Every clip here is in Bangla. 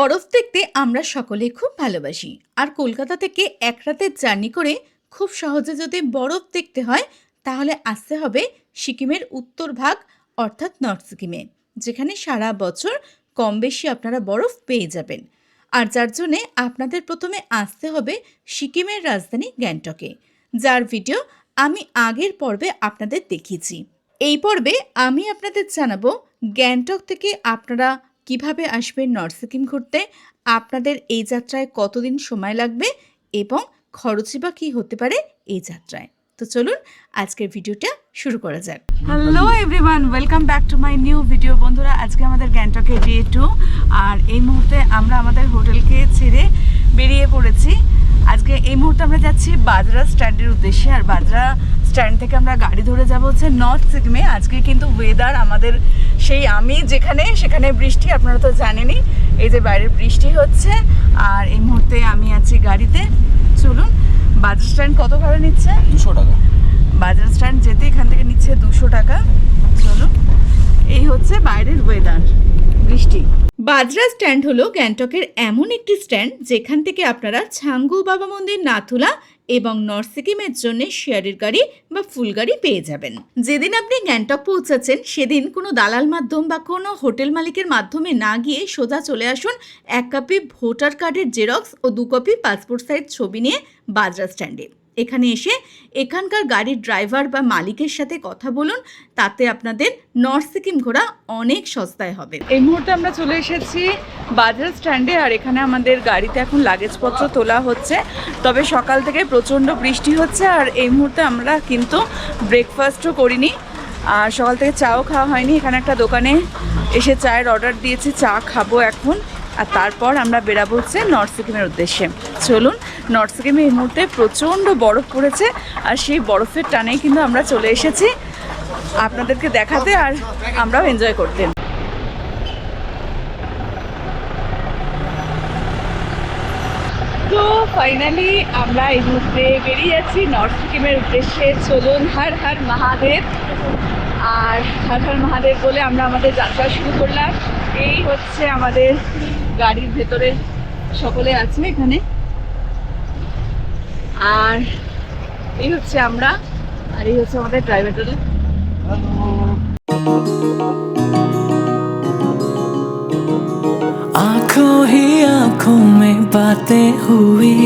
বরফ দেখতে আমরা সকলেই খুব ভালোবাসি। আর কলকাতা থেকে এক রাতের জার্নি করে খুব সহজে যদি বরফ দেখতে হয় তাহলে আসতে হবে সিকিমের উত্তর ভাগ অর্থাৎ নর্থ সিকিমে, যেখানে সারা বছর কম বেশি আপনারা বরফ পেয়ে যাবেন। আর যার জন্যে আপনাদের প্রথমে আসতে হবে সিকিমের রাজধানী গ্যাংটকে, যার ভিডিও আমি আগের পর্বে আপনাদের দেখিয়েছি। এই পর্বে আমি আপনাদের জানাবো গ্যাংটক থেকে আপনারা কিভাবে আসবেন নর্থ সিকিম ঘুরতে, আপনাদের এই যাত্রায় কতদিন সময় লাগবে এবং খরচই বা কী হতে পারে এই যাত্রায়। তো চলুন আজকের ভিডিওটা শুরু করা যাক। Hello everyone, welcome back to my new video. বন্ধুরা, আজকে আমাদের গ্যাংটকে ডে 2, আর এই মুহূর্তে আমরা আমাদের হোটেলকে ছেড়ে বেরিয়ে পড়েছি। আজকে এই মুহূর্তে আমরা যাচ্ছি বাজরা স্ট্যান্ডের উদ্দেশ্যে, আর বাজরা স্ট্যান্ড থেকে আমরা গাড়ি ধরে যাব হচ্ছে নর্থ সিকিমে। আজকে কিন্তু ওয়েদার আমাদের সেই আমি যেখানে সেখানে বৃষ্টি, আপনারা তো জানেনই, এই যে বাইরের বৃষ্টি হচ্ছে। আর এই মুহূর্তে আমি আছি গাড়িতে। চলুন, বাজরা স্ট্যান্ড কত ভাড়া নিচ্ছে? 200 টাকা। বাজরা স্ট্যান্ড যেতে এখান থেকে নিচ্ছে 200 টাকা। চলুন, এই হচ্ছে বাইরের ওয়েদার, বৃষ্টি। বাজরা স্ট্যান্ড হলো গ্যাংটকের এমন একটি স্ট্যান্ড যেখান থেকে আপনারা ছাঙ্গু বাবা মন্দির, নাথুলা এবং নর্থ সিকিমের জন্য শেয়ারের গাড়ি বা ফুল গাড়ি পেয়ে যাবেন। যেদিন আপনি গ্যাংটক পৌঁছাচ্ছেন সেদিন কোনো দালাল মাধ্যম বা কোনো হোটেল মালিকের মাধ্যমে না গিয়ে সোজা চলে আসুন এক কপি ভোটার কার্ডের জেরক্স ও 2 কপি পাসপোর্ট সাইজ ছবি নিয়ে বাজরা স্ট্যান্ডে। এখানে এসে এখানকার গাড়ির ড্রাইভার বা মালিকের সাথে কথা বলুন, তাতে আপনাদের নর্থ সিকিম ঘোরা অনেক সস্তায় হবে। এই মুহূর্তে আমরা চলে এসেছি বাজরা স্ট্যান্ডে, আর এখানে আমাদের গাড়িতে এখন লাগেজপত্র তোলা হচ্ছে। তবে সকাল থেকে প্রচণ্ড বৃষ্টি হচ্ছে, আর এই মুহূর্তে আমরা কিন্তু ব্রেকফাস্টও করিনি, আর সকাল থেকে চাও খাওয়া হয়নি। এখানে একটা দোকানে এসে চায়ের অর্ডার দিয়েছি, চা খাবো এখন, আর তারপর আমরা বেরাবো হচ্ছে নর্থ সিকিমের উদ্দেশ্যে। চলুন, নর্থ সিকিমে এই মুহূর্তে প্রচণ্ড বরফ পড়েছে, আর সেই বরফের টানেই কিন্তু আমরা চলে এসেছি আপনাদেরকে দেখাতে আর আমরাও এনজয় করতে। তো ফাইনালি আমরা এই মুহূর্তে বেরিয়ে যাচ্ছি নর্থ সিকিমের উদ্দেশ্যে। চলুন, হর হর মহাদেব। আর হর হর মহাদেব বলে আমরা আমাদের যাত্রা শুরু করলাম। এই হচ্ছে আমাদের গাড়ির ভেতরে সকলে আছে এখানে, আর এই হচ্ছে আমরা, আর এই হচ্ছে আমাদের ড্রাইভার দাদা। आंखों ही आंखों में बातें हुई,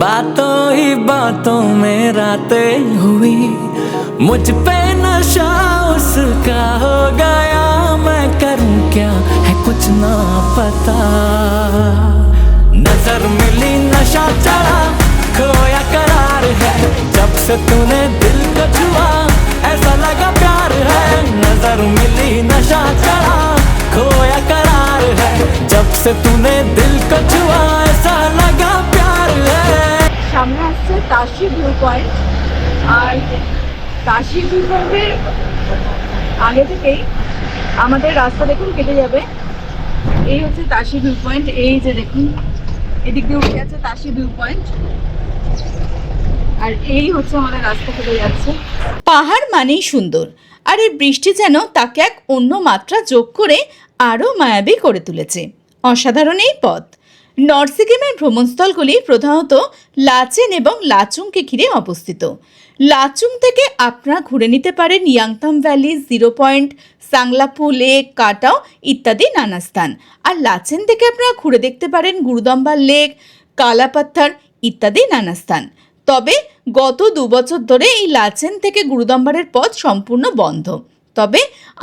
बातों ही बातों में रातें हुई, मुझ पे नशा उसका हो गया, मैं करूं क्या है कुछ ना पता, नजर मिली नशा चढ़ा, खोया करार है, जब से तूने दिल को छुआ ऐसा लगा प्यार है, नजर मिली नशा चढ़ा, खोया करार है, जब से तूने दिल को छुआ ऐसा लगा प्यार है। সামনে আসছে তাশি ভিউ পয়েন্ট, আর তাশি ভিউ পয়েন্টের আগে থেকেই আমাদের রাস্তা দেখুন কেটে যাবে। এই হচ্ছে তাশি ভিউ পয়েন্ট, এই যে দেখুন এদিক দিয়ে উঠে আছে তাশি ভিউ পয়েন্ট, আর এই হচ্ছে আমাদের রাস্তা কেটে যাচ্ছে। পাহাড় মানেই সুন্দর, আর এই বৃষ্টি যেন তাকে এক অন্য মাত্রা যোগ করে আরও মায়াবী করে তুলেছে। অসাধারণ এই পথ। নর্থ সিকিমের ভ্রমণস্থলগুলি প্রধানত লাচেন এবং লাচুংকে ঘিরে অবস্থিত। লাচুং থেকে আপনারা ঘুরে নিতে পারেন ইয়াংতাম ভ্যালি, 0 পয়েন্ট, সাংলাপু লেক, কাটাও ইত্যাদি নানা স্থান। আর লাচেন থেকে আপনারা ঘুরে দেখতে পারেন গুরুদম্বার লেক, কালাপাত্থার ইত্যাদি নানা স্থান। তবে গত 2 বছর ধরে এই লাচেন থেকে গুরুদম্বারের পথ সম্পূর্ণ বন্ধ। তবে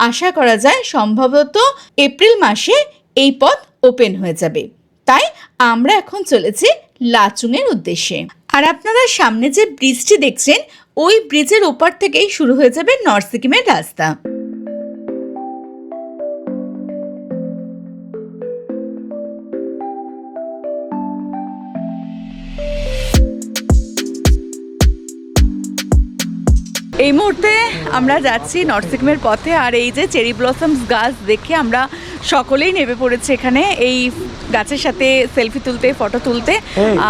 আশা করা যায় সম্ভবত এপ্রিল মাসে এই পথ ওপেন হয়ে যাবে। তাই আমরা এখন চলেছি লাচুংয়ের উদ্দেশ্যে। আর আপনারা সামনে যে ব্রিজটি দেখছেন, ওই ব্রিজের ওপার থেকেই শুরু হয়ে যাবে নর্থ সিকিমের রাস্তা। এই মুহূর্তে আমরা যাচ্ছি নর্থ সিকিমের পথে, আর এই যে চেরি ব্লসমস গাছ দেখে আমরা সকলেই নেমে পড়েছি এখানে এই গাছের সাথে সেলফি তুলতে, ফটো তুলতে।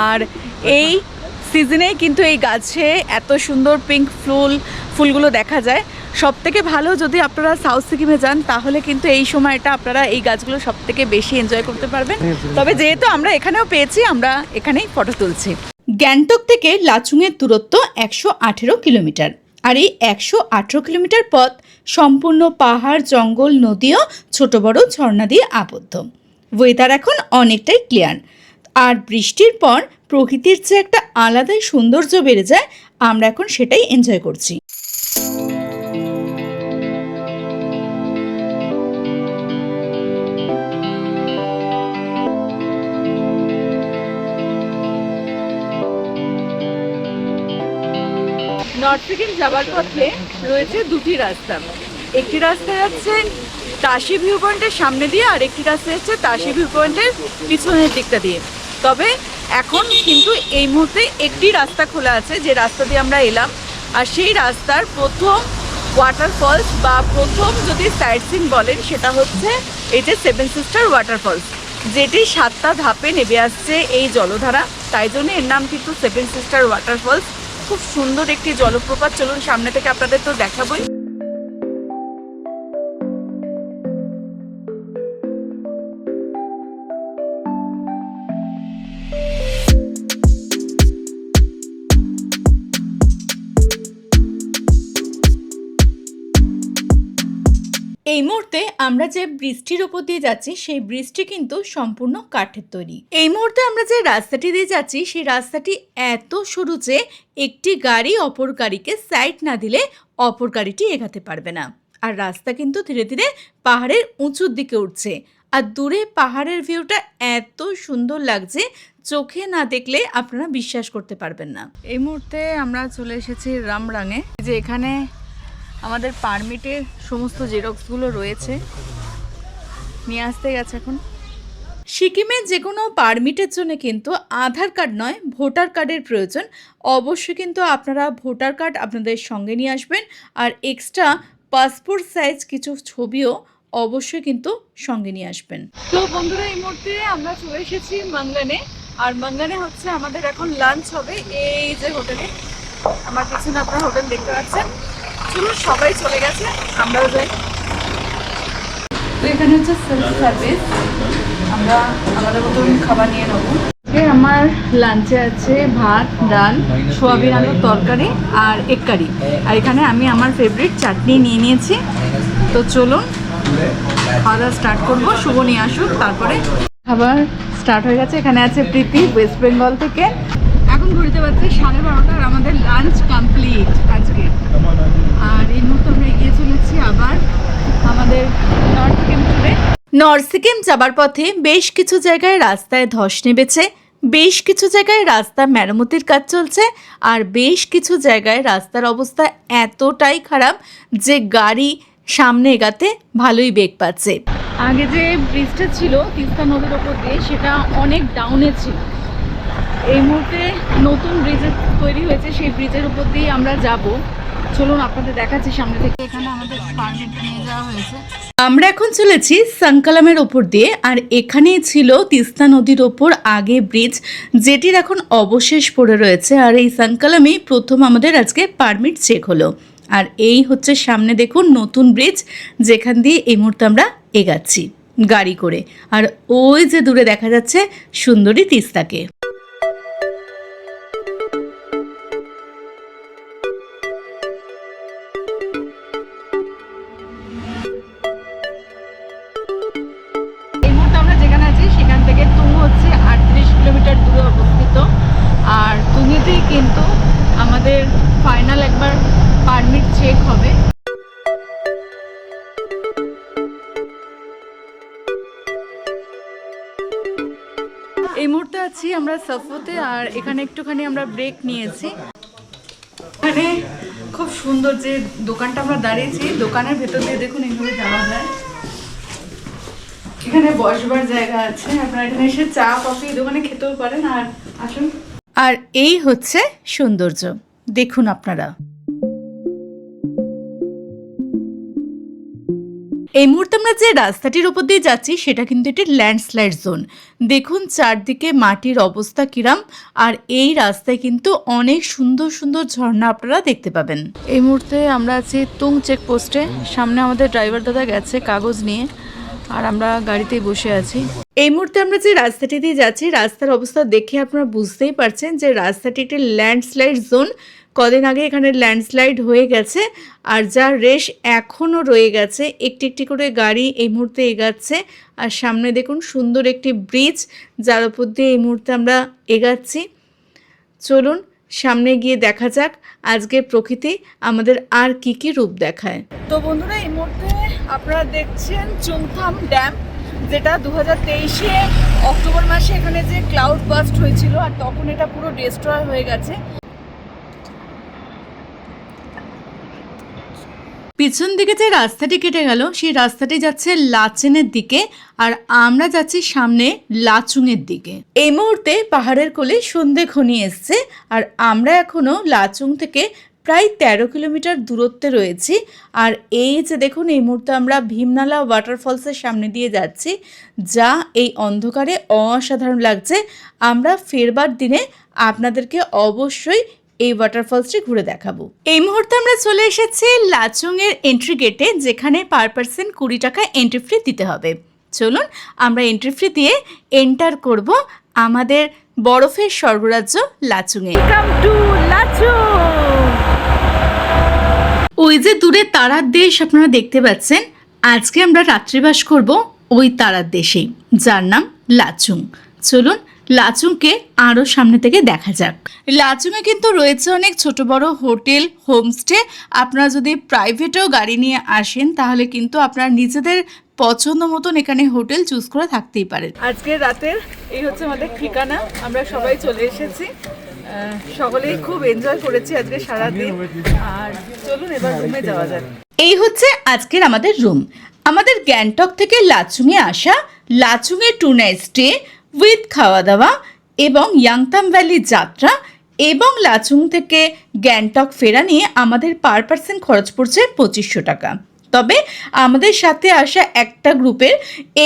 আর এই সিজনেই কিন্তু এই গাছে এত সুন্দর পিঙ্ক ফুলগুলো দেখা যায়। সব থেকে ভালো যদি আপনারা সাউথ সিকিমে যান তাহলে কিন্তু এই সময়টা আপনারা এই গাছগুলো সব থেকে বেশি এনজয় করতে পারবেন। তবে যেহেতু আমরা এখানেও পেয়েছি, আমরা এখানেই ফটো তুলছি। গ্যাংটক থেকে লাচুংয়ের দূরত্ব 118 কিলোমিটার। আর এই 118 কিলোমিটার পথ সম্পূর্ণ পাহাড়, জঙ্গল, নদী ও ছোট বড় ঝর্ণা দিয়ে আবদ্ধ। ওয়েদার এখন অনেকটাই ক্লিয়ার, আর বৃষ্টির পর প্রকৃতির যে একটা আলাদাই সৌন্দর্য বেড়ে যায়, আমরা এখন সেটাই এনজয় করছি। নর্থ সিকিম যাবার পথে রয়েছে দুটি রাস্তা। একটি রাস্তা যাচ্ছে তাশি ভিউ পয়েন্টের সামনে দিয়ে, আর একটি রাস্তা যাচ্ছে তাশি ভিউ পয়েন্টের পিছনের দিকটা দিয়ে। তবে এখন কিন্তু এই মুহূর্তে একটি রাস্তা খোলা আছে, যে রাস্তা দিয়ে আমরা এলাম। আর সেই রাস্তার প্রথম ওয়াটারফলস বা প্রথম যদি সাইট সিন বলেন, সেটা হচ্ছে এই যে 7 সিস্টার ওয়াটারফলস, যেটি 7টা ধাপে নেমে আসছে এই জলধারা। তাই জন্য এর নাম কিন্তু 7 সিস্টার ওয়াটারফলস। খুব সুন্দর একটি জলপ্রপাত। চলুন সামনে থেকে আপনাদের তো দেখাবই। এই মুহূর্তে আমরা যে ব্রিজটির উপর দিয়ে যাচ্ছি, সেই ব্রিজটি কিন্তু সম্পূর্ণ কাঠের তৈরি। এই মুহূর্তে আমরা যে রাস্তাটি দিয়ে যাচ্ছি, সেই রাস্তাটি এত সরু যে একটি গাড়ি অপর গাড়িকে সাইড না দিলে অপর গাড়িটি এগাতে পারবে না। আর রাস্তা কিন্তু ধীরে ধীরে পাহাড়ের উঁচুর দিকে উঠছে, আর দূরে পাহাড়ের ভিউটা এত সুন্দর লাগছে, চোখে না দেখলে আপনারা বিশ্বাস করতে পারবেন না। এই মুহূর্তে আমরা চলে এসেছি রামরাঙে, যে এখানে আমাদের পারমিটের সমস্ত জেরক্সগুলো রয়েছে, নিয়ে আসতে গেছে এখন। সিকিমের যে কোনো পারমিটের জন্য কিন্তু আধার কার্ড নয়, ভোটার কার্ডের প্রয়োজন। অবশ্যই কিন্তু আপনারা ভোটার কার্ড আপনাদের সঙ্গে নিয়ে আসবেন, আর এক্সট্রা পাসপোর্ট সাইজ কিছু ছবিও অবশ্যই কিন্তু সঙ্গে নিয়ে আসবেন। তো বন্ধুরা, এই মুহূর্তে আমরা চলে এসেছি মাঙ্গানে। আর মাঙ্গানে হচ্ছে আমাদের এখন লাঞ্চ হবে এই যে হোটেলে। আমার পিছনে আপনারা হোটেল দেখতে পাচ্ছেন। চলুন, সবাই চলে গেছে, আমরাও যাই। তো এখানে হচ্ছে সেলফ সার্ভিস, আমরা আমাদের মতন খাবার নিয়ে নেবো। আমার লাঞ্চে আছে ভাত, ডাল, সোয়াবিন আলুর তরকারি আর এগ কারি। আর এখানে আমি আমার ফেভারিট চাটনি নিয়ে নিয়েছি। তো চলুন খাওয়া দাওয়া স্টার্ট করবো। শুভ নিয়ে আসুক, তারপরে খাবার স্টার্ট হয়ে গেছে। এখানে আছে প্রীতি ওয়েস্ট বেঙ্গল থেকে। এখন ঘুরতে পারছি 12:30, আর আমাদের লাঞ্চ কমপ্লিট আজকে। আর এই মুহূর্তে আমরা এগিয়ে চলেছি আবার আমাদের নর্থ সিকিম ট্যুরে। নর্থ সিকিম যাবার পথে বেশ কিছু জায়গায় রাস্তায় ধস নেমেছে, বেশ কিছু জায়গায় রাস্তা মেরামতির কাজ চলছে, আর বেশ কিছু জায়গায় রাস্তার অবস্থা এতটাই খারাপ যে গাড়ি সামনে এগাতে ভালোই বেগ পাচ্ছে। আগে যে ব্রিজটা ছিল তিস্তা নদীর ওপর দিয়ে, সেটা অনেক ডাউনে ছিল। এই মুহূর্তে নতুন ব্রিজ তৈরি হয়েছে, সেই ব্রিজের উপর দিয়ে আমরা যাব। চলুন আপনাদের দেখাচ্ছি সামনে থেকে। এখানে আমাদের পারমিট নিয়ে যাওয়া হয়েছে। আমরা এখন চলেছি সাংকালামের ওপর দিয়ে, আর এখানেই ছিল তিস্তা নদীর ওপর আগে ব্রিজ, যেটির এখন অবশেষ পড়ে রয়েছে। আর এই সাংকালামেই প্রথম আমাদের আজকে পারমিট চেক হলো। আর এই হচ্ছে সামনে দেখুন নতুন ব্রিজ, যেখান দিয়ে এই মুহূর্তে আমরা এগাচ্ছি গাড়ি করে। আর ওই যে দূরে দেখা যাচ্ছে সুন্দরী তিস্তাকে। আর তুমিতেই কিন্তু আমাদের ফাইনাল একবার পারমিট চেক হবে। এই মুহূর্তে আছি আমরা সাফোতে, আর এখানে একটুখানি আমরা ব্রেক নিয়েছি। এখানে খুব সুন্দর যে দোকানটা আমরা দাঁড়িয়েছি, দোকানের ভেতর দিয়ে দেখুন এইভাবে যাওয়া যায়। এখানে বসবার জায়গা আছে, আপনারা এখানে এসে চা কফি দোকানে খেতেও পারেন। আর আসুন, আর এই হচ্ছে সৌন্দর্য, দেখুন আপনারা। এই মুহূর্তে আমরা যে রাস্তাটির উপর দিয়ে যাচ্ছি সেটা কিন্তু একটি ল্যান্ডস্লাইড জোন। দেখুন চারদিকে মাটির অবস্থা কিরাম, আর এই রাস্তায় কিন্তু অনেক সুন্দর সুন্দর ঝর্ণা আপনারা দেখতে পাবেন। এই মুহূর্তে আমরা আছি তুং চেকপোস্টে। সামনে আমাদের ড্রাইভার দাদা গেছে কাগজ নিয়ে, আর আমরা গাড়িতেই বসে আছি। এই মুহূর্তে আমরা যে রাস্তাটি দিয়ে যাচ্ছি, রাস্তার অবস্থা দেখে আপনারা বুঝতেই পারছেন যে রাস্তাটি একটি ল্যান্ডস্লাইড জোন। কদিন আগে এখানে ল্যান্ডস্লাইড হয়ে গেছে, আর যার রেশ এখনও রয়ে গেছে। একটি একটি করে গাড়ি এই মুহূর্তে এগাচ্ছে, আর সামনে দেখুন সুন্দর একটি ব্রিজ, যার উপর দিয়ে এই মুহূর্তে আমরা এগাচ্ছি। চলুন সামনে গিয়ে দেখা যাক আজকে প্রকৃতি আমাদের আর কি কি রূপ দেখায়। তো বন্ধুরা, এই মুহূর্তে আপনারা দেখছেন চুংথাম ড্যাম, যেটা 2023-এ অক্টোবর মাসে এখানে যে ক্লাউড বাস্ট হয়েছিল, আর তখন এটা পুরো ডিস্ট্রয় হয়ে গেছে। পিছন দিকে যে রাস্তাটি কেটে গেল সেই রাস্তাটি যাচ্ছে লাচেনের দিকে, আর আমরা যাচ্ছি সামনে লাচুংয়ের দিকে। এই মুহূর্তে পাহাড়ের কোলে সন্ধে ঘনিয়ে এসছে, আর আমরা এখনো লাচুং থেকে প্রায় 13 কিলোমিটার দূরত্বে রয়েছি। আর এই যে দেখুন, এই মুহূর্তে আমরা ভীমনালা ওয়াটারফলসের সামনে দিয়ে যাচ্ছি, যা এই অন্ধকারে অসাধারণ লাগছে। আমরা ফেরবার দিনে আপনাদেরকে অবশ্যই এই ওয়াটারফলসটি ঘুরে দেখাবো। এই মুহূর্তে আমরা চলে এসেছি লাচুংয়ের এন্ট্রি গেটে, যেখানে পার পার্সন 20 টাকা এন্ট্রি ফি দিতে হবে। চলুন আমরা এন্ট্রি ফি দিয়ে এন্টার করব আমাদের বরফের স্বর্গরাজ্য লাচুংয়ে। Welcome to Lachung. ওই যে দূরে তারার দেশ আপনারা দেখতে পাচ্ছেন, আজকে আমরা রাত্রিবাস করব ওই তারার দেশেই, যার নাম লাচুং। চলুন লাচুংকে আরও সামনে থেকে দেখা যাক। লাচুংয়ে কিন্তু রয়েছে অনেক ছোট বড় হোটেল, হোমস্টে। আপনারা যদি প্রাইভেটেও গাড়ি নিয়ে আসেন তাহলে কিন্তু আপনারা নিজেদের পছন্দ মতন এখানে হোটেল চুজ করে থাকতেই পারেন। আজকে রাতের এই হচ্ছে আমাদের ঠিকানা। আমরা সবাই চলে এসেছি, সকলেই খুব এনজয় করেছি আজকে সারাদিন। আর চলুন এবার রুমে যাওয়া যাক। এই হচ্ছে আজকের আমাদের রুম। আমাদের গ্যাংটক থেকে লাচুংয়ে আসা, লাচুংয়ে 2 নাইট স্টে উইথ খাওয়া দাওয়া এবং ইয়াংতাম ভ্যালি যাত্রা এবং লাচুং থেকে গ্যাংটক ফেরা নিয়ে আমাদের পার পার্সন খরচ পড়ছে 2500 টাকা। তবে আমাদের সাথে আসা একটা গ্রুপের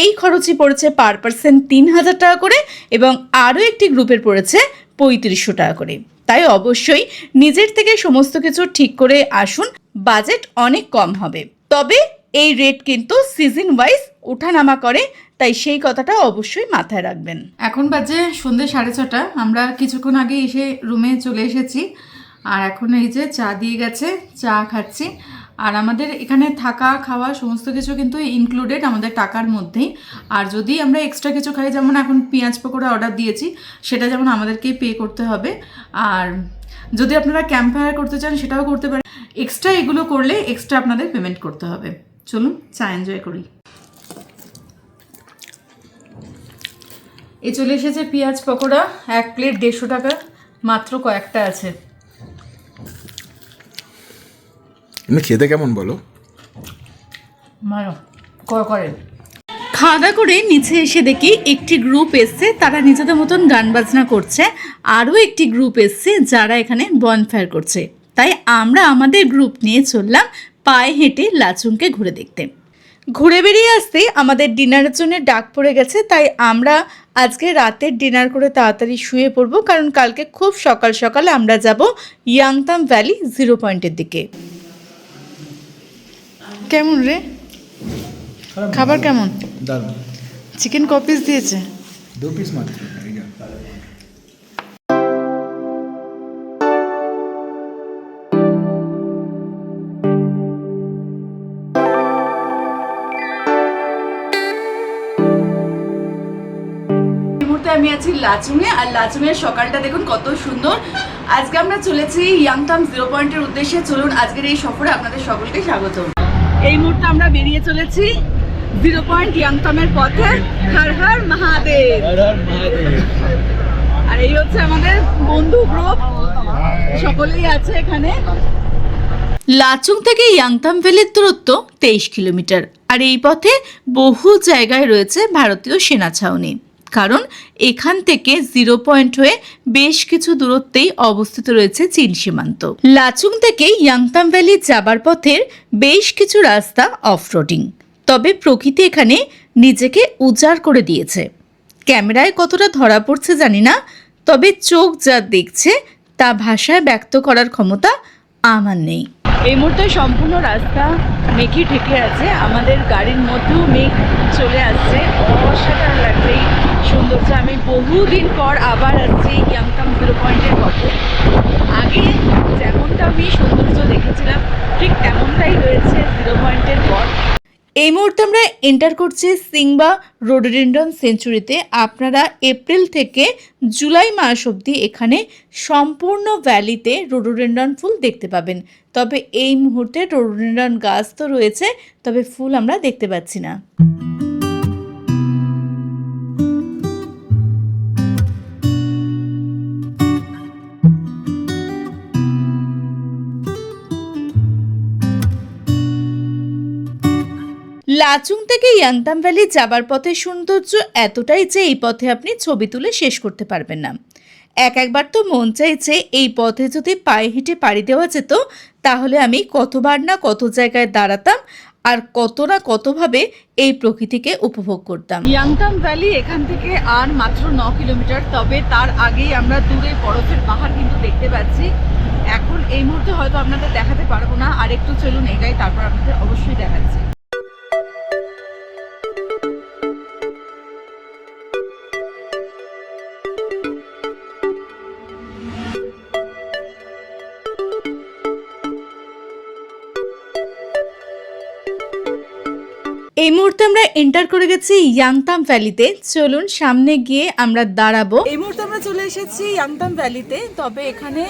এই খরচই পড়েছে পার পার্সন 3000 টাকা করে, এবং আরও একটি গ্রুপের পড়েছে 3500 টাকা করে। তাই অবশ্যই নিজের থেকে সমস্ত কিছু ঠিক করে আসুন, বাজেট অনেক কম হবে। তবে এই রেট কিন্তু সিজন ওয়াইজ ওঠানামা করে, তাই সেই কথাটা অবশ্যই মাথায় রাখবেন। এখন বাজে সন্ধ্যে 6:30। আমরা কিছুক্ষণ আগে এসে রুমে চলে এসেছি, আর এখন এই যে চা দিয়ে গেছে, চা খাচ্ছি। আর আমাদের এখানে থাকা খাওয়া সমস্ত কিছু কিন্তু ইনক্লুডেড আমাদের টাকার মধ্যেই। আর যদি আমরা এক্সট্রা কিছু খাই, যেমন এখন পেঁয়াজ পকোড়া অর্ডার দিয়েছি, সেটা যেমন আমাদেরকেই পে করতে হবে। আর যদি আপনারা ক্যাম্প ফায়ার করতে চান সেটাও করতে পারেন। এক্সট্রা এগুলো করলে এক্সট্রা আপনাদের পেমেন্ট করতে হবে। চলুন চা এনজয় করি। এ চলে এসেছে পেঁয়াজ পকোড়া, 1 প্লেট 150 টাকা, মাত্র কয়েকটা আছে। খেতে কেমন বলো? মারো করে। খাওয়া দাওয়া করে নিচে এসে দেখি একটি গ্রুপ এসছে, তারা নিজেদের মতন গান বাজনা করছে। আরও একটি গ্রুপ এসছে যারা এখানে বনফায়ার করছে। তাই আমরা আমাদের গ্রুপ নিয়ে চললাম পায়ে হেঁটে লাচুংকে ঘুরে দেখতে। ঘুরে বেরিয়ে আসতে আমাদের ডিনারের জন্য ডাক পড়ে গেছে, তাই আমরা আজকে রাতের ডিনার করে তাড়াতাড়ি শুয়ে পড়বো, কারণ কালকে খুব সকাল সকাল আমরা যাব ইয়াংতাম ভ্যালি 0 পয়েন্টের দিকে। কেমন রে খাবার? কেমন? দারুণ। চিকেন ক পিস দিয়েছে? 2 পিস মাত্র। আমি আছি লাচুংয়ে, আর লাচুংয়ের সকালটা দেখুন কত সুন্দর। আজকে আমরা চলেছি ইয়াংতাম 0 পয়েন্টের উদ্দেশ্যে। চলুন আজকের এই সফরে আপনাদের সকলকে স্বাগত। এই মুহূর্তে আমরা বেরিয়ে চলেছি 0 পয়েন্ট ইয়াংতামের পথে। হর হর মহাদেব। আর এই হচ্ছে আমাদের বন্ধু গ্রুপ, সকলেই আছে এখানে। লাচুং থেকে ইয়াংতাম ভ্যালির দূরত্ব 23 কিলোমিটার, আর এই পথে বহু জায়গায় রয়েছে ভারতীয় সেনা ছাউনি, কারণ এখান থেকে 0 পয়েন্ট হয়ে বেশ কিছু দূরত্বেই অবস্থিত রয়েছে চীন সীমান্ত। লাচুং থেকে ইয়াংতাম ভ্যালি যাবার পথের বেশ কিছু রাস্তা অফরোডিং, তবে প্রকৃতি এখানে নিজেকে উজাড় করে দিয়েছে। ক্যামেরায় কতটা ধরা পড়ছে জানি না, তবে চোখ যা দেখছে তা ভাষায় ব্যক্ত করার ক্ষমতা আমার নেই। এই মুহূর্তে সম্পূর্ণ রাস্তা মেঘে ঢেকে আছে, আমাদের গাড়ির মধ্যেও মেঘ চলে আসছে। অসাধারণ লাগছে এই সৌন্দর্য। আমি বহুদিন পর আবার আসছি ইয়াংতাম 0 পয়েন্টের পথে। আগে যেমনটা আমি সৌন্দর্য দেখেছিলাম ঠিক তেমনটাই রয়েছে 0 পয়েন্টের পর। এই মুহূর্তে আমরা এন্টার করছি সিংবা রোডোডেন্ড্রন সেঞ্চুরিতে। আপনারা এপ্রিল থেকে জুলাই মাস অবধি এখানে সম্পূর্ণ ভ্যালিতে রোডোডেন্ড্রন ফুল দেখতে পাবেন। তবে এই মুহূর্তে রোডোডেন্ড্রন গাছ তো রয়েছে, তবে ফুল আমরা দেখতে পাচ্ছি না। লাচুং থেকে ইয়াংতাম ভ্যালি যাবার পথে সৌন্দর্য এতটাই যে এই পথে আপনি ছবি তুলে শেষ করতে পারবেন না। একবার তো মন চাইছে এই পথে যদি পায়ে হেঁটে পাড়ি দেওয়া যেত, তাহলে আমি কতবার না কত জায়গায় দাঁড়াতাম আর কত না কতভাবে এই প্রকৃতিকে উপভোগ করতাম। ইয়াংতাম ভ্যালি এখান থেকে আর মাত্র 9 কিলোমিটার। তবে তার আগেই আমরা দূরে বরফের পাহাড় কিন্তু দেখতে পাচ্ছি। এখন এই মুহূর্তে হয়তো আপনাদের দেখাতে পারবো না, আর একটু চলুন এগাই, তারপর আপনাদের অবশ্যই দেখাচ্ছি। এই মুহূর্তে আমরা এন্টার করে গেছি ইয়াংতাম ভ্যালিতে। চলুন সামনে গিয়ে আমরা দাঁড়াবো। এই মুহূর্তে আমরা চলে এসেছি ইয়াংতাম ভ্যালিতে। তবে এখানে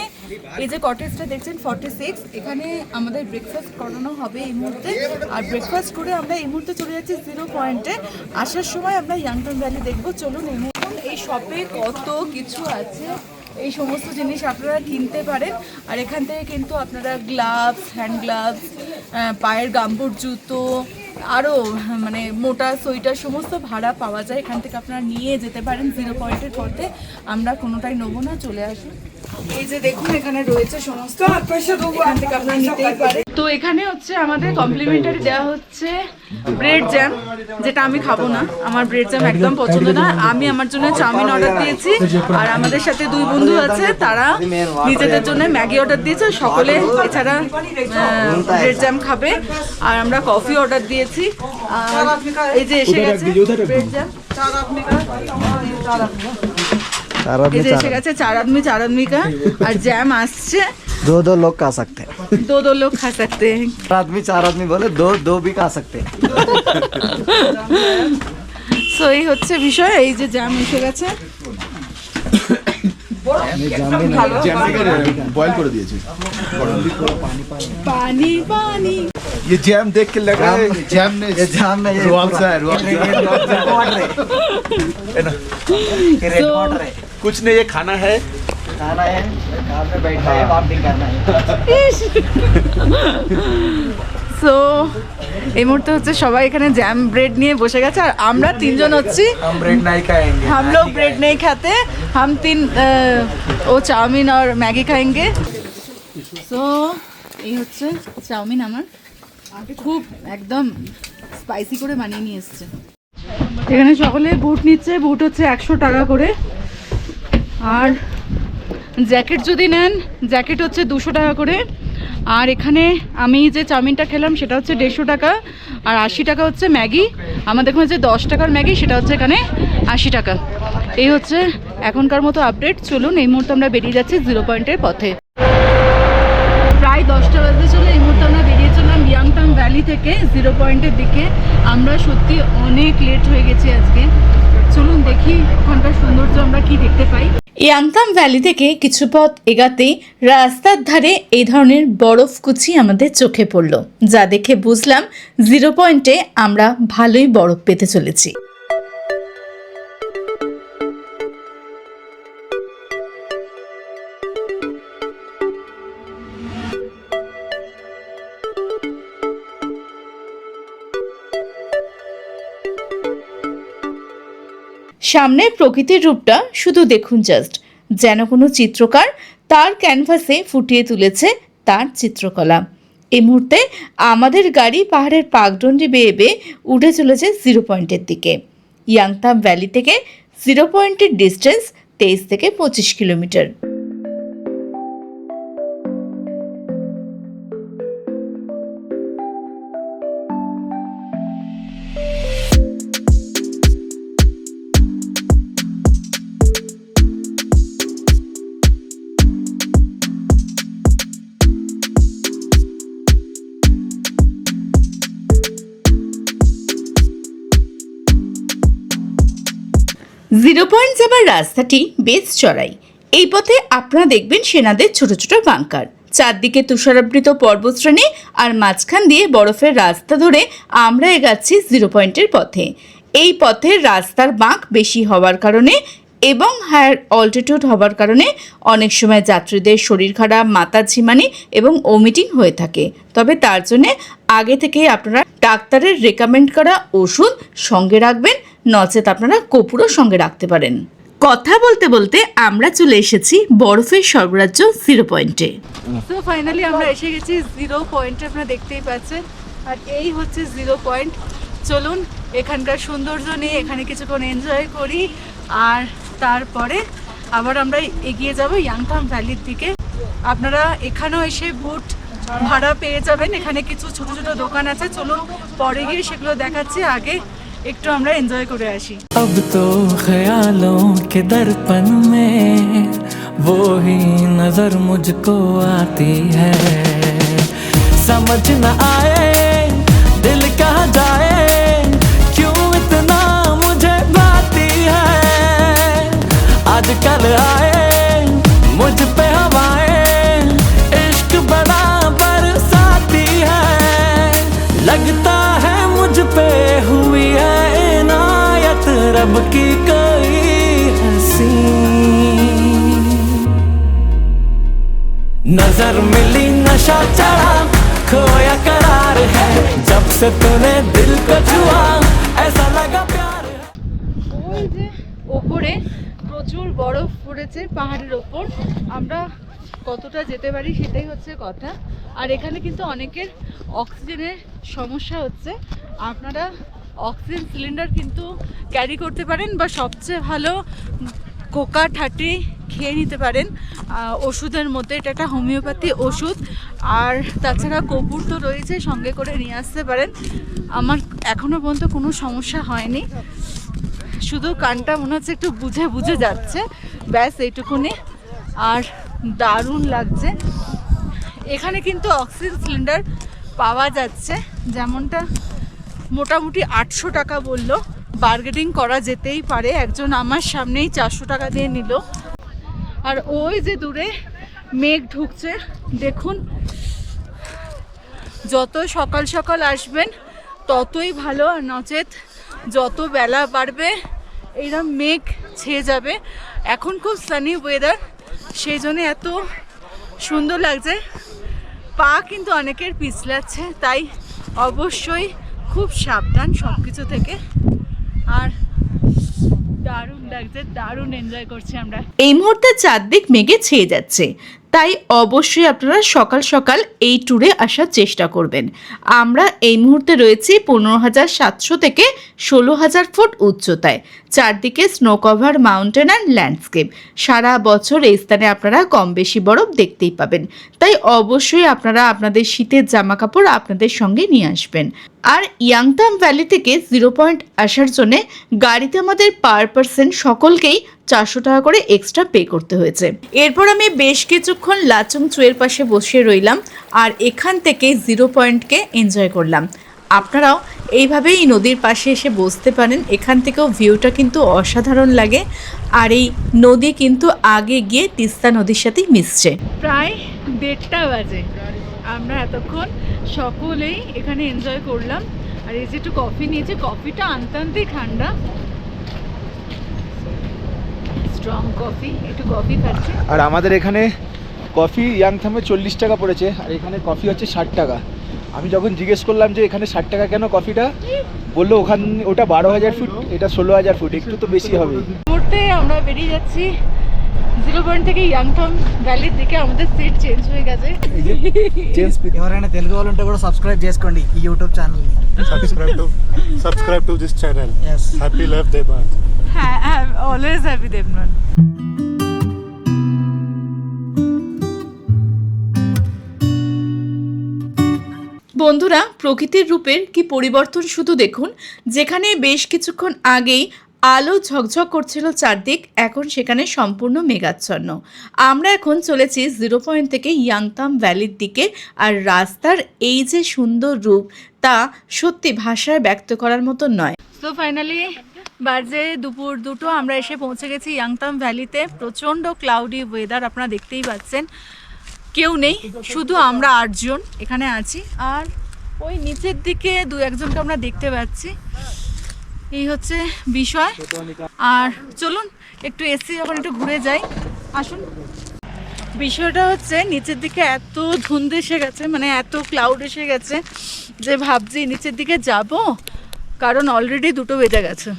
এই যে কটেজটা দেখছেন 46, এখানে আমাদের ব্রেকফাস্ট করানো হবে এই মুহূর্তে। আর ব্রেকফাস্ট করে আমরা এই মুহূর্তে চলে যাচ্ছি 0 পয়েন্টে। আসার সময় আমরা ইয়াংতাম ভ্যালি দেখবো। চলুন এই মুহূর্তে এই শপে কত কিছু আছে, এই সমস্ত জিনিস আপনারা কিনতে পারেন। আর এখান থেকে কিন্তু আপনারা গ্লাভস, হ্যান্ড গ্লাভস, পায়ের গাম্বুট জুতো, আরও মানে মোটা সোয়েটার সমস্ত ভাড়া পাওয়া যায়। এখান থেকে আপনারা নিয়ে যেতে পারেন 0 পয়েন্টের পথে। আমরা কোনোটাই নেবো না, চলে আসুন। এই যে দেখুন এখানে রয়েছে সমস্ত, এখান থেকে আপনারা নিতেই পারেন। তো এখানে হচ্ছে আমাদের কমপ্লিমেন্টারি দেওয়া হচ্ছে ব্রেড জ্যাম, যেটা আমি খাবো না, আমার ব্রেড জ্যাম একদম পছন্দ না। আমি আমার জন্য চাউমিন অর্ডার দিয়েছি, আর আমাদের সাথে 2 বন্ধু আছে, তারা নিজেদের জন্য ম্যাগি অর্ডার দিয়েছে। সকলে এছাড়া ব্রেড জ্যাম খাবে। আর আমরা কফি অর্ডার দিয়েছি। আর এই যে এসে গেছে ব্রেড জ্যাম, এই যে এসে গেছে 4 आदमी का। আর জ্যাম আসছে। 2 लोग खा सकते हैं। 2 लोग खा सकते हैं। 4 आदमी बोले 2 भी खा सकते हैं। সো এই হচ্ছে বিষয়। এই যে জ্যাম এসে গেছে, বয়েল করে দিয়েছে। পানি পানি। ये जैम देख के लग रहा है जैम ने ये जाम में रुआबजा है, रुआबजा। है ना? So, कुछ नहीं, ये खाना है। खाना है, कार में बैठना है, वॉमिटिंग करना है। সো এই মুহূর্তে হচ্ছে সবাই এখানে জ্যাম ব্রেড নিয়ে বসে গেছে। আর আমরা 3 জন হচ্ছি, हम ब्रेड नहीं खाएंगे। हम लोग ब्रेड नहीं खाते, हम 3 वो চাউমিন আর ম্যাগি খাएंगे। সো এই হচ্ছে চাউমিন, আমার খুব একদম স্পাইসি করে বানিয়ে নিয়ে এসছে। এখানে সকলে বুট নিচ্ছে, বুট হচ্ছে 100 টাকা করে। আর জ্যাকেট যদি নেন, জ্যাকেট হচ্ছে 200 টাকা করে। আর এখানে আমি যে চাউমিনটা খেলাম সেটা হচ্ছে 150 টাকা। আর 80 টাকা হচ্ছে ম্যাগি। আমাদের এখানে যে 10 টাকার ম্যাগি সেটা হচ্ছে এখানে 80 টাকা। এই হচ্ছে এখনকার মতো আপডেট। চলুন এই মুহূর্তে আমরা বেরিয়ে যাচ্ছি 0 পয়েন্টের পথে। প্রায় 10টা বাজতে চলে এই মুহূর্তে আমরা বেরিয়ে চললাম ইয়াংতাম ভ্যালি থেকে 0 পয়েন্টের দিকে। আমরা সত্যি অনেক লেট হয়ে গেছি আজকে। চলুন দেখি ওখানকার সৌন্দর্য আমরা কি দেখতে পাই। ইয়াংতাম ভ্যালি থেকে কিছু পথ এগাতেই রাস্তার ধারে এই ধরনের বরফকুচি আমাদের চোখে পড়ল, যা দেখে বুঝলাম 0 পয়েন্টে আমরা ভালোই বরফ পেতে চলেছি। সামনের প্রকৃতির রূপটা শুধু দেখুন, জাস্ট যেন কোনো চিত্রকার তার ক্যানভাসে ফুটিয়ে তুলেছে তার চিত্রকলা। এই মুহূর্তে আমাদের গাড়ি পাহাড়ের পাগডন্ডি বেয়ে বেয়ে উঠে চলেছে 0 পয়েন্টের দিকে। ইয়াংতাম ভ্যালি থেকে 0 পয়েন্টের ডিস্টেন্স 23 থেকে 25 কিলোমিটার। জিরো পয়েন্ট যাবার রাস্তাটি বেশ চড়াই। এই পথে আপনারা দেখবেন সেনাদের ছোট ছোট বাংকার, চারদিকে তুষারাবৃত পর্বতশ্রেণী আর মাঝখান দিয়ে বরফের রাস্তা ধরে আমরা এগাচ্ছি 0 পয়েন্টের পথে। এই পথের রাস্তার বাঁক বেশি হওয়ার কারণে এবং হায়ার অল্টিটিউড হওয়ার কারণে অনেক সময় যাত্রীদের শরীর খারাপ, মাথা ঝিমানি এবং ওমিটিং হয়ে থাকে। তবে তার জন্যে আগে থেকেই আপনারা ডাক্তারের রেকমেন্ড করা ওষুধ সঙ্গে রাখবেন, নচেত আপনারা কর্পূরও সঙ্গে রাখতে পারেন। কথা বলতে বলতে আমরা চলে এসেছি বরফের স্বর্গরাজ্য 0 পয়েন্টে। তো ফাইনালি আমরা এসে গেছি 0 পয়েন্টে, আপনারা দেখতেই পাচ্ছেন। আর এই হচ্ছে 0 পয়েন্ট। চলুন এখানকার সৌন্দর্য নিয়ে এখানে কিছুক্ষণ এনজয় করি, আর তারপরে আবার আমরা এগিয়ে যাব ইয়াংতাম ভ্যালির দিকে। আপনারা এখানেও এসে বুট ভাড়া পেয়ে যাবেন। এখানে কিছু ছোট ছোট দোকান আছে, চলুন পরে গিয়ে সেগুলো দেখাচ্ছি। আগে একটু আমরা এনজয় করে আসি। अब तो ख्यालों के दर्पण में वो ही नजर मुझको आती है, समझ न आए दिल कहाँ जाए, क्यों इतना मुझे भाती है, आजकल आए मुझ पे हवाएं, इश्क बड़ा बरसाती है, लगता है मुझ पे हुई है इनायत रब की कोई हंसी, नजर मिली नशा चढ़ा खोया करार है, जब से तूने दिल को छुआ ऐसा लगा प्यार है। ওই যে ওপরে প্রচুর বরফ পড়েছে পাহাড়ের ওপর, আমরা কতটা যেতে পারি সেটাই হচ্ছে কথা। আর এখানে কিন্তু অনেকের অক্সিজেনের সমস্যা হচ্ছে। আপনারা অক্সিজেন সিলিন্ডার কিন্তু ক্যারি করতে পারেন, বা সবচেয়ে ভালো কোকা 30 খেয়ে নিতে পারেন ওষুধের মধ্যে। এটা একটা হোমিওপ্যাথি ওষুধ। আর তাছাড়া কর্পূর তো রয়েছে, সঙ্গে করে নিয়ে আসতে পারেন। আমার এখনও পর্যন্ত কোনো সমস্যা হয়নি, শুধু কানটা মনে হচ্ছে একটু বুঝে বুঝে যাচ্ছে, ব্যাস এইটুকুনি। আর দারুণ লাগছে। এখানে কিন্তু অক্সিজেন সিলিন্ডার পাওয়া যাচ্ছে, যেমনটা মোটামুটি 800 টাকা বললো। বার্গেনিং করা যেতেই পারে। একজন আমার সামনেই 400 টাকা দিয়ে নিল। আর ওই যে দূরে মেঘ ঢুকছে দেখুন। যত সকাল সকাল আসবেন ততই ভালো, আর নচেত যত বেলা বাড়বে এইরকম মেঘ ছেয়ে যাবে। এখন খুব সানি ওয়েদার, সেই জন্য এত সুন্দর লাগছে। পা কিন্তু অনেকের পিছলাচ্ছে, তাই অবশ্যই খুব সাবধান সব কিছু থেকে। আর দারুণ লাগছে, দারুণ এনজয় করছি আমরা। এই মুহূর্তে চারদিক মেঘে ছেয়ে যাচ্ছে, তাই অবশ্যই আপনারা সকাল সকাল এই ট্যুরে আসার চেষ্টা করবেন। আমরা এই মুহূর্তে রয়েছি 15,700 থেকে 16,000 ফুট উচ্চতায়। চারদিকে স্নো কভার মাউন্টেন আর ল্যান্ডস্কেপ। সারা বছর এই স্থানে আপনারা কম বেশি বরফ দেখতেই পাবেন, তাই অবশ্যই আপনারা আপনাদের শীতের জামা কাপড় আপনাদের সঙ্গে নিয়ে আসবেন। আর ইয়াংতাম ভ্যালি থেকে 0 পয়েন্ট আসার জন্য গাড়িতে আমাদের পার পার্সন সকলকেই 400 টাকা করে এক্সট্রা পে করতে হয়েছে। এরপর আমি বেশ কিছুক্ষণ লাচুং চুয়ের পাশে বসে রইলাম, আর এখান থেকে 0 পয়েন্টকে এনজয় করলাম। আপনারাও এইভাবেই নদীর পাশে এসে বসতে পারেন। এখান থেকেও ভিউটা কিন্তু অসাধারণ লাগে। আর এই নদী কিন্তু আগে গিয়ে তিস্তা নদীর সাথেই মিশছে। প্রায় 1:30 বাজে। আমরা এতক্ষণ সকলেই এখানে এনজয় করলাম। আর এই যে একটু কফি নিয়েছি, কফিটা আনতে আনতেই ঠান্ডা, স্ট্রং কফি। একটু কফি খাচ্ছি। আর আমাদের এখানে কফি ইয়াংথামে 40 টাকা পড়েছে, আর এখানে কফি হচ্ছে 60 টাকা। আমি যখন জিজ্ঞেস করলাম যে এখানে 60 টাকা কেন কফিটা, বললো ওটা 12,000 ফুট, এটা 16,000 ফুট, একটু তো বেশি হবে। মুহূর্তে আমরা বেরিয়ে যাচ্ছি জিরো পয়েন্ট থেকে ইয়াংথম ভ্যালির দিকে আমাদের সিট চেঞ্জ হয়ে గెছে ఎవరైనా తెలుగు వాళ్ళు ఉంటే కూడా సబ్స్క్రైబ్ చేసుకోండి ఈ యూట్యూబ్ ఛానల్ ని. subscribe to this channel. Yes. Happy Love Debant. হ্যাঁ অলওয়েজ হ্যাপি দেবনন। বন্ধুরা, প্রকৃতির রূপের কি পরিবর্তন শুধু দেখুন। যেখানে বেশ কিছুক্ষণ আগেই আলো ঝকঝক করছিল চারদিক, এখন সেখানে সম্পূর্ণ মেঘাচ্ছন্ন। আমরা এখন চলেছি জিরো পয়েন্ট থেকে ইয়াংতাম ভ্যালির দিকে, আর রাস্তার এই যে সুন্দর রূপ তা সত্যি ভাষায় ব্যক্ত করার মতো নয়। সো ফাইনালি বাজে দুপুর 2টো, আমরা এসে পৌঁছে গেছি ইয়াংতাম ভ্যালিতে। প্রচণ্ড ক্লাউডি ওয়েদার, আপনারা দেখতেই পাচ্ছেন। কেউ নেই, শুধু আমরা 8 জন এখানে আছি, আর ওই নিচের দিকে 2-1জনকে আমরা দেখতে পাচ্ছি। এই হচ্ছে বিষয়। আর চলুন একটু এসি যখন একটু ঘুরে যাই, আসুন। বিষয়টা হচ্ছে নিচের দিকে এত ধুন্ধ এসে গেছে, মানে এত ক্লাউড এসে গেছে যে ভাবছি নিচের দিকে যাব, কারণ অলরেডি 2টো বেজে গেছে।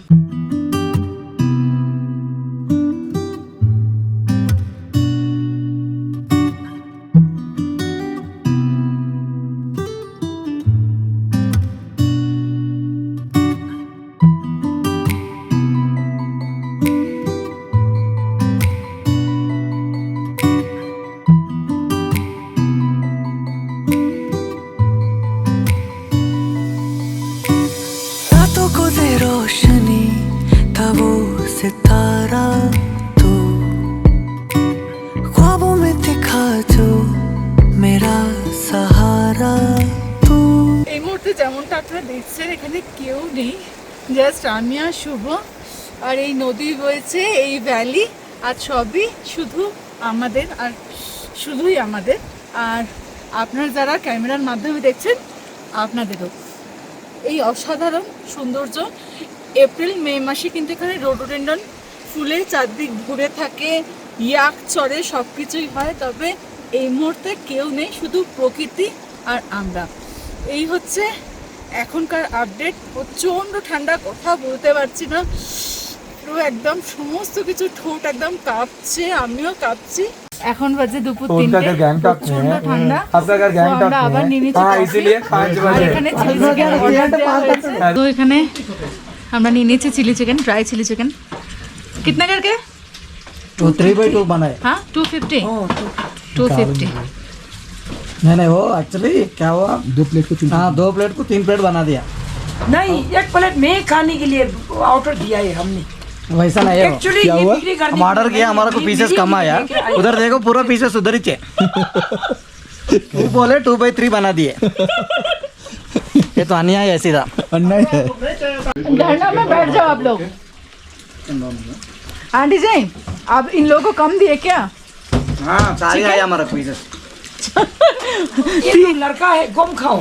रातों को दे रोशनी था वो सितारा तू, ख्वाबों में दिखा जो मेरा सहारा तू। এই মুহূর্তে যেমনটা আপনারা দেখছেন এখানে কেউ নেই, জাস্ট আমি আর শুভ, আর এই নদী বইছে, এই ভ্যালি, আর সবই শুধু আমাদের, আর শুধুই আমাদের। আর আপনারা যারা ক্যামেরার মাধ্যমে দেখছেন আপনাদেরও এই অসাধারণ সৌন্দর্য। এপ্রিল মে মাসে কিন্তু এখানে রোডোডেন্ড্রন ফুলে চারদিক ঘুরে থাকে, ইয়াক চড়ে, সব কিছুই হয়। তবে এই মুহূর্তে কেউ নেই, শুধু প্রকৃতি আর আমরা। এই হচ্ছে এখনকার আপডেট। প্রচণ্ড ঠান্ডা, কথা বলতে পারছি না, পুরো একদম সমস্ত কিছু ঠোঁট একদম কাঁপছে, আমিও কাঁপছি। এখন বাজে দুপুর 3টে, প্রচণ্ড ঠান্ডা। আমরা আবার নিয়ে নিচ্ছি কফি। এখানে চিলি চিকেন অর্ডার দেওয়া হয়েছে। তো এখানে আমরা নিয়ে নিচ্ছি chilli chicken, dry chilli chicken. कितना करके? 3/2 बनाए. हाँ 250। 250। नहीं वो एक्चुअली क्या हुआ, 2 प्लेट को 3 प्लेट बना दिया। नहीं, एक प्लेट में खाने के लिए ऑर्डर दिया है हमने। वैसा नहीं है वो। एक्चुअली ये बिक्री करने हम ऑर्डर किया, हमारा को पीसेस कम आया। उधर देखो पूरा पीसेस उधर ही थे। वो बोले 2/3 बना दिए। ये तो अन्याय है सीधा। धरना में बैठ जाओ आप लोग। आंटी जी, आप इन लोगों को कम दिए क्या? हाँ सारे आया हमारा पीसेस। ये तो लड़का है, कम खाओ,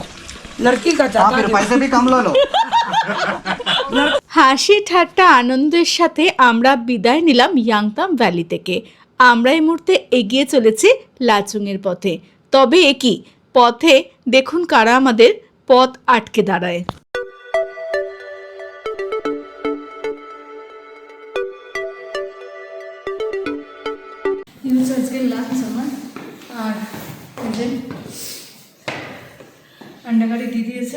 लड़की का हाँ चाहता फिर है। पैसे भी कम लो। হাসি ঠাট্টা আনন্দের সাথে আমরা বিদায় নিলাম ইয়াংতাম ভ্যালি থেকে। আমরা এই মুহূর্তে এগিয়ে চলেছি লাচুংয়ের পথে। তবে একই পথে দেখুন কারা আমাদের পথ আটকে দাঁড়ায়। আজকে লাঞ্চ আমার, আর আন্ডাকারি দিয়ে দিয়েছে।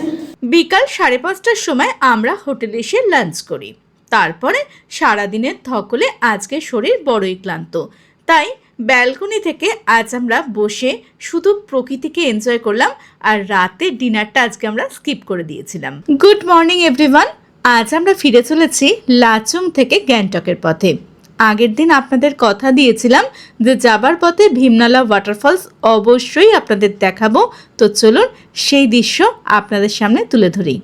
বিকাল 5:30টার সময় আমরা হোটেলে এসে লাঞ্চ করি। তারপরে সারাদিনের ধকলে আজকে শরীর বড়ই ক্লান্ত, তাই ব্যালকনি থেকে আজ আমরা বসে শুধু প্রকৃতিকে এনজয় করলাম, আর রাতের ডিনারটা আজকে আমরা স্কিপ করে দিয়েছিলাম। গুড মর্নিং এভরিওয়ান, আজ আমরা ফিরে চলেছি লাচুং থেকে গ্যাংটকের পথে। আগের দিন আপনাদের কথা দিয়েছিলাম যে যাবার পথে ভীমনালা ওয়াটারফলস অবশ্যই আপনাদের দেখাবো। তো চলুন সেই দৃশ্য আপনাদের সামনে তুলে ধরি।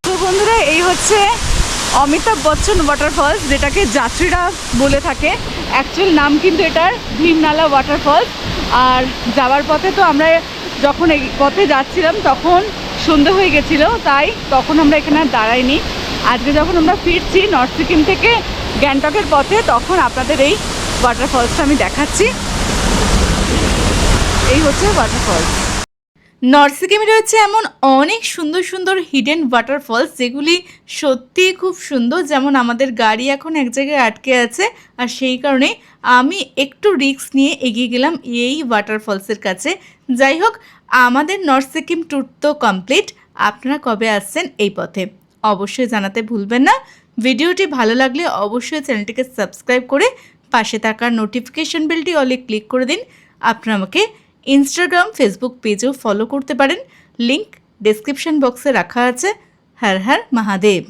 তো বন্ধুরা, এই হচ্ছে অমিতাভ বচ্চন ওয়াটারফলস, যেটাকে যাত্রীরা বলে থাকে। অ্যাকচুয়াল নাম কিন্তু এটার ভীমনালা ওয়াটারফলস। আর যাওয়ার পথে তো আমরা যখন এই পথে যাচ্ছিলাম তখন সন্ধে হয়ে গেছিলো, তাই তখন আমরা এখানে আর দাঁড়াইনি। আজকে যখন আমরা ফিরছি নর্থ সিকিম থেকে গ্যাংটকের পথে, তখন আপনাদের এই ওয়াটারফলসটা আমি দেখাচ্ছি। এই হচ্ছে ওয়াটারফলস। নর্থ সিকিমে রয়েছে এমন অনেক সুন্দর সুন্দর হিডেন ওয়াটারফলস যেগুলি সত্যিই খুব সুন্দর। যেমন আমাদের গাড়ি এখন এক জায়গায় আটকে আছে, আর সেই কারণে আমি একটু রিস্ক নিয়ে এগিয়ে গেলাম এই ওয়াটারফলসের কাছে। যাই হোক, আমাদের নর্থ সিকিম ট্যুর তো কমপ্লিট। আপনারা কবে আসছেন এই পথে অবশ্যই জানাতে ভুলবেন না। ভিডিওটি ভালো লাগলে অবশ্যই চ্যানেলটিকে সাবস্ক্রাইব করে পাশে থাকা নোটিফিকেশন বেলটি অলে ক্লিক করে দিন। আপনারা আমাকে ইনস্টাগ্রাম, ফেসবুক পেজেও ফলো করতে পারেন, লিংক ডেসক্রিপশন বক্সে রাখা আছে। হর হর মহাদেব।